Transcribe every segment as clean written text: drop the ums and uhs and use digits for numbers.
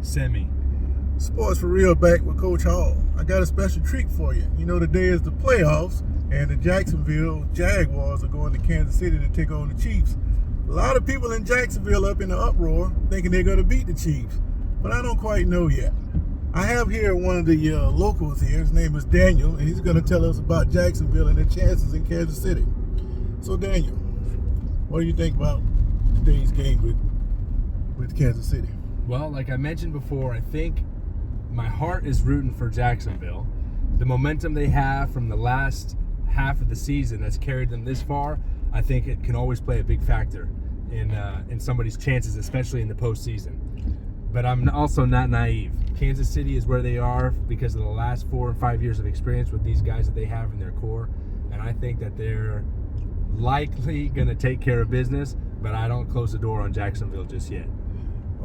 Semi. Sports for Real back with Coach Hall. I got a special treat for you. You know, today is the playoffs, and the Jacksonville Jaguars are going to Kansas City to take on the Chiefs. A lot of people in Jacksonville up in the uproar thinking they're going to beat the Chiefs, but I don't quite know yet. I have here one of the locals here. His name is Daniel, and he's going to tell us about Jacksonville and their chances in Kansas City. So, Daniel, what do you think about today's game with Kansas City? Well, like I mentioned before, I think my heart is rooting for Jacksonville. The momentum they have from the last half of the season that's carried them this far, I think it can always play a big factor in somebody's chances, especially in the postseason. But I'm also not naive. Kansas City is where they are because of the last 4 or 5 years of experience with these guys that they have in their core, and I think that they're likely going to take care of business, but I don't close the door on Jacksonville just yet.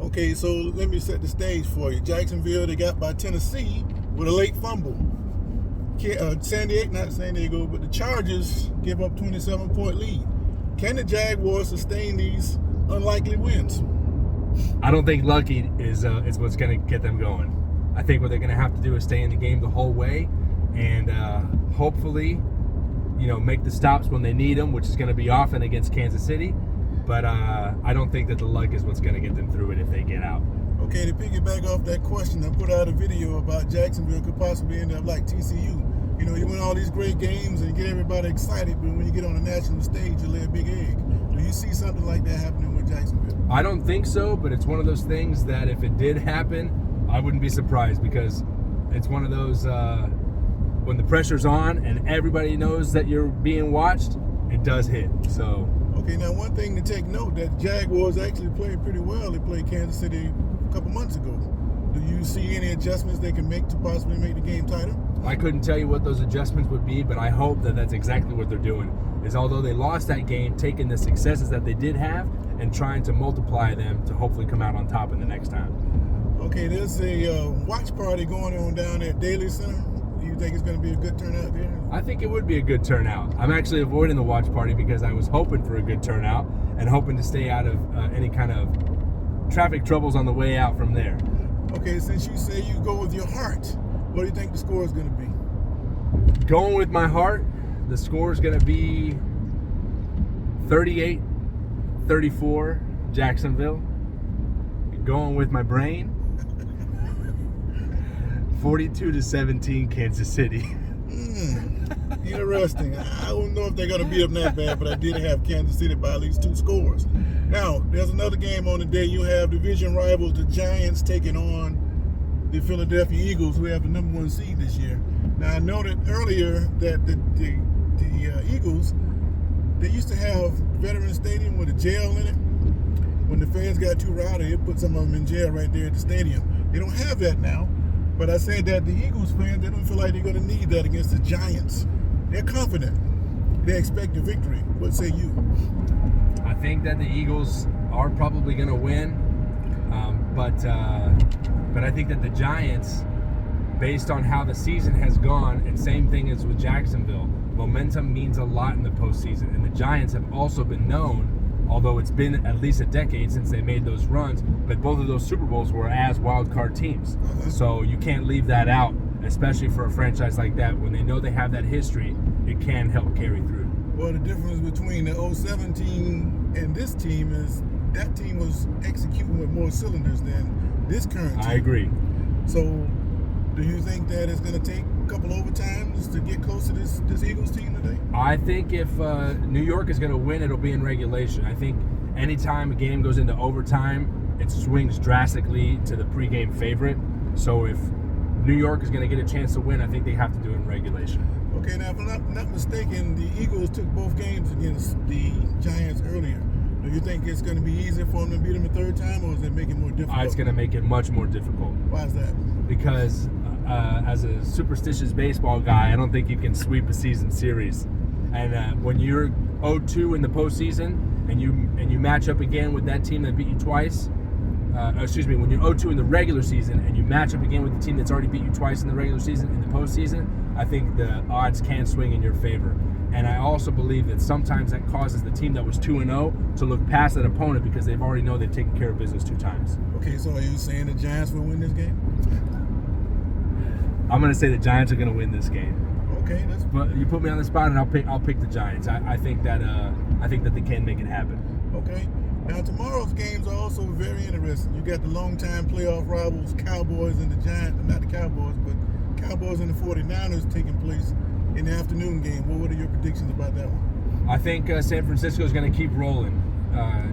Okay, so let me set the stage for you. Jacksonville, they got by Tennessee with a late fumble. Not San Diego, but the Chargers give up 27-point lead. Can the Jaguars sustain these unlikely wins? I don't think lucky is what's going to get them going. I think what they're going to have to do is stay in the game the whole way and hopefully, make the stops when they need them, which is going to be often against Kansas City. But I don't think that the luck is what's going to get them through it if they get out. Okay, to piggyback off that question, I put out a video about Jacksonville could possibly end up like TCU. You win all these great games and get everybody excited, but when you get on the national stage, you lay a big egg. Do you see something like that happening with Jacksonville? I don't think so, but it's one of those things that if it did happen, I wouldn't be surprised because it's one of those when the pressure's on and everybody knows that you're being watched, it does hit. So. Okay, now one thing to take note, that Jaguars actually played pretty well. They played Kansas City a couple months ago. Do you see any adjustments they can make to possibly make the game tighter? I couldn't tell you what those adjustments would be, but I hope that that's exactly what they're doing. Is although they lost that game, taking the successes that they did have and trying to multiply them to hopefully come out on top in the next time. Okay, there's a watch party going on down at Daly Center. Do you think it's going to be a good turnout there? I think it would be a good turnout. I'm actually avoiding the watch party because I was hoping for a good turnout and hoping to stay out of any kind of traffic troubles on the way out from there. Okay, since you say you go with your heart, what do you think the score is going to be? Going with my heart, the score is going to be 38-34 Jacksonville. Going with my brain, 42-17 Kansas City. Interesting. I don't know if they're going to beat them that bad, but I did have Kansas City by at least 2 scores. Now, there's another game on the day. You have division rivals, the Giants, taking on the Philadelphia Eagles, who have the number 1 seed this year. Now, I noted earlier that the Eagles, they used to have Veterans Stadium with a jail in it. When the fans got too rowdy, it put some of them in jail right there at the stadium. They don't have that now. But I said that the Eagles fans, they don't feel like they're going to need that against the Giants. They're confident. They expect a victory. What say you? I think that the Eagles are probably going to win. But I think that the Giants, based on how the season has gone, and same thing as with Jacksonville, momentum means a lot in the postseason. And the Giants have also been known, although it's been at least a decade since they made those runs, but both of those Super Bowls were as wild card teams. So you can't leave that out, especially for a franchise like that. When they know they have that history, it can help carry through. Well, the difference between the 2007 team and this team is that team was executing with more cylinders than this current team. I agree. So do you think that it's going to take a couple overtimes to get close to this Eagles team today? I think if New York is going to win, it'll be in regulation. I think anytime a game goes into overtime, it swings drastically to the pregame favorite. So if New York is going to get a chance to win, I think they have to do it in regulation. Okay, now if I'm not mistaken, the Eagles took both games against the Giants earlier. Do you think it's going to be easier for them to beat them a third time, or is it make it more difficult? It's going to make it much more difficult. Why is that? Because as a superstitious baseball guy, I don't think you can sweep a season series. And when you're 0-2 in the postseason and you match up again with that team that beat you twice, when you're 0-2 in the regular season and you match up again with the team that's already beat you twice in the regular season in the postseason, I think the odds can swing in your favor. And I also believe that sometimes that causes the team that was 2-0 to look past that opponent because they've already know they've taken care of business 2 times. Okay, so are you saying the Giants will win this game? I'm going to say the Giants are going to win this game. Okay, But you put me on the spot, and I'll pick the Giants. I think that they can make it happen. Okay. Now tomorrow's games are also very interesting. You got the longtime playoff rivals, Cowboys and the Giants, not the Cowboys, but Cowboys and the 49ers taking place in the afternoon game. What are your predictions about that one? I think San Francisco is going to keep rolling.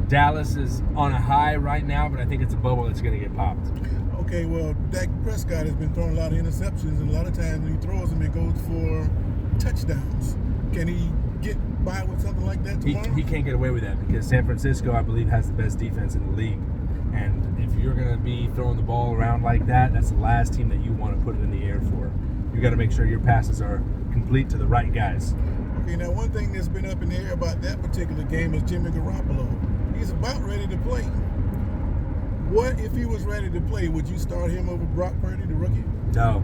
Dallas is on a high right now, but I think it's a bubble that's going to get popped. Okay, well, Dak Prescott has been throwing a lot of interceptions, and a lot of times when he throws them, it goes for touchdowns. Can he get by with something like that tomorrow? He can't get away with that because San Francisco, I believe, has the best defense in the league. And if you're going to be throwing the ball around like that, that's the last team that you want to put it in the air for. You got to make sure your passes are complete to the right guys. Okay, now one thing that's been up in the air about that particular game is Jimmy Garoppolo. He's about ready to play. What if he was ready to play? Would you start him over Brock Purdy, the rookie? No.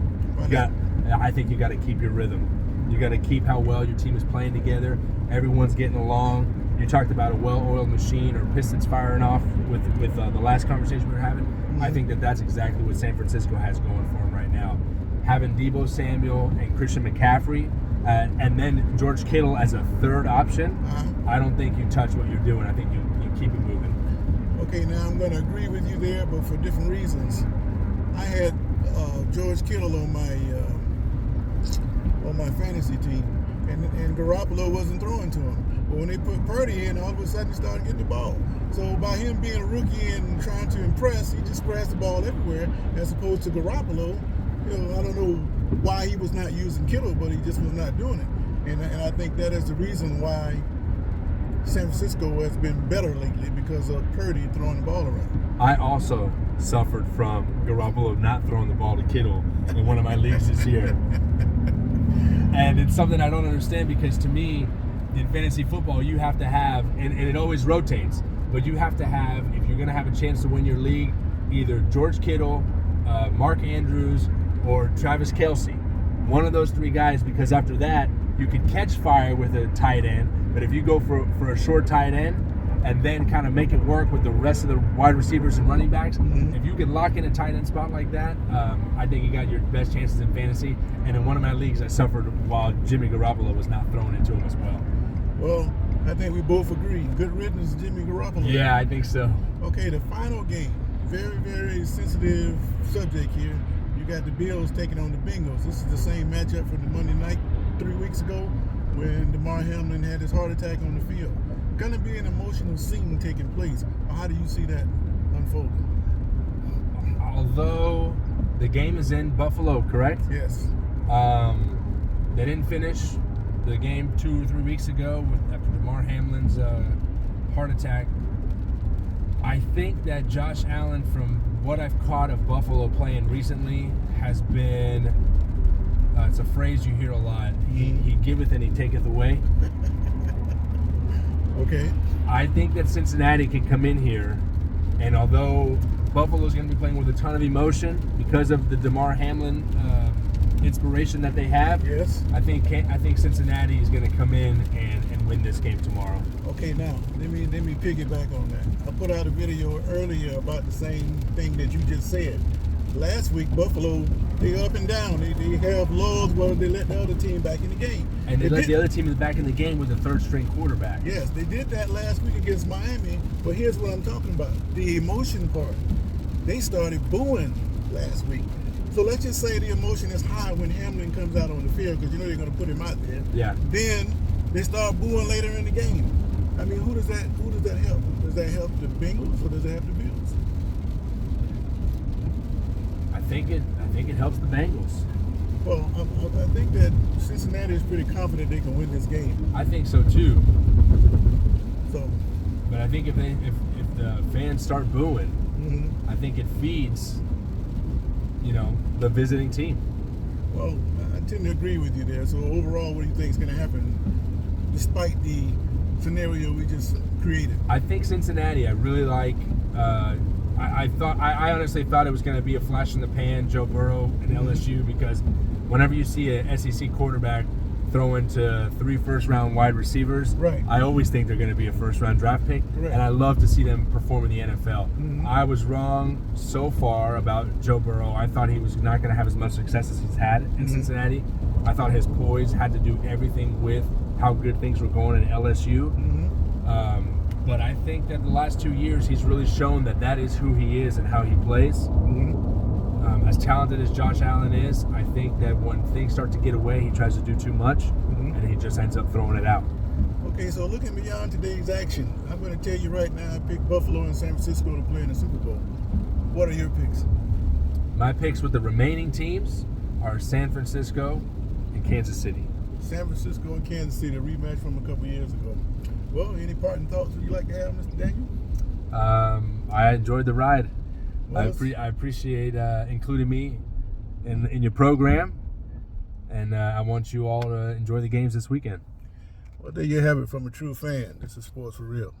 I think you got to keep your rhythm. You got to keep how well your team is playing together. Everyone's getting along. You talked about a well-oiled machine or pistons firing off with the last conversation we were having. Mm-hmm. I think that's exactly what San Francisco has going for them right now. Having Deebo Samuel and Christian McCaffrey, and then George Kittle as a third option, I don't think you touch what you're doing. I think you keep it moving. Okay, now I'm going to agree with you there, but for different reasons. I had George Kittle on my fantasy team, and Garoppolo wasn't throwing to him. But when they put Purdy in, all of a sudden he started getting the ball. So by him being a rookie and trying to impress, he just spreads the ball everywhere, as opposed to Garoppolo. I don't know why he was not using Kittle, but he just was not doing it. And I think that is the reason why San Francisco has been better lately, because of Purdy throwing the ball around. I also suffered from Garoppolo not throwing the ball to Kittle in one of my leagues this year. And it's something I don't understand, because to me, in fantasy football, you have to have, and it always rotates, but you have to have, if you're going to have a chance to win your league, either George Kittle, Mark Andrews, or Travis Kelce. One of those 3 guys, because after that, you can catch fire with a tight end, but if you go for a short tight end and then kind of make it work with the rest of the wide receivers and running backs, if you can lock in a tight end spot like that, I think you got your best chances in fantasy. And in one of my leagues, I suffered while Jimmy Garoppolo was not throwing it to him as well. Well, I think we both agree. Good riddance, Jimmy Garoppolo. Yeah, I think so. Okay, the final game. Very, very sensitive subject here. You got the Bills taking on the Bengals. This is the same matchup from the Monday night 3 weeks ago when Damar Hamlin had his heart attack on the field. Going to be an emotional scene taking place. How do you see that unfolding? Although the game is in Buffalo, correct? Yes. They didn't finish the game 2 or 3 weeks ago after Damar Hamlin's heart attack. I think that Josh Allen, from what I've caught of Buffalo playing recently, has been, it's a phrase you hear a lot, he giveth and he taketh away. Okay. I think that Cincinnati can come in here, and although Buffalo's going to be playing with a ton of emotion because of the Damar Hamlin inspiration that they have, yes, I think Cincinnati is going to come in and win this game tomorrow. Okay, now let me piggyback on that. I put out a video earlier about the same thing that you just said. Last week, Buffalo, they up and down. They have laws where they let the other team back in the game. And they let the other team back in the game with a third-string quarterback. Yes, they did that last week against Miami. But here's what I'm talking about. The emotion part. They started booing last week. So let's just say the emotion is high when Hamlin comes out on the field, because you know they're going to put him out there. Yeah. Then they start booing later in the game. I mean, who does that help? Does that help the Bengals or does it help the Bills? I think it helps the Bengals. Well, I think that Cincinnati is pretty confident they can win this game. I think so too. So, but I think if the fans start booing, I think it feeds, the visiting team. Well, I tend to agree with you there. So overall, what do you think is going to happen, despite the scenario we just created? I think Cincinnati. I really like. I honestly thought it was going to be a flash in the pan, Joe Burrow and LSU, because whenever you see a SEC quarterback throwing to 3 first-round wide receivers. Right. I always think they're going to be a first-round draft pick, Correct. and I love to see them perform in the NFL. Mhm. I was wrong so far about Joe Burrow. I thought he was not going to have as much success as he's had in Cincinnati. I thought his poise had to do everything with how good things were going at LSU. But I think that the last 2 years, he's really shown that is who he is and how he plays. As talented as Josh Allen is, I think that when things start to get away, he tries to do too much, and he just ends up throwing it out. Okay, so looking beyond today's action, I'm going to tell you right now, I picked Buffalo and San Francisco to play in the Super Bowl. What are your picks? My picks with the remaining teams are San Francisco and Kansas City. San Francisco and Kansas City, a rematch from a couple years ago. Well, any parting thoughts would you like to have, Mr. Daniel? I enjoyed the ride. Well, I appreciate including me in your program, and I want you all to enjoy the games this weekend. Well, there you have it from a true fan. This is Sports for Real.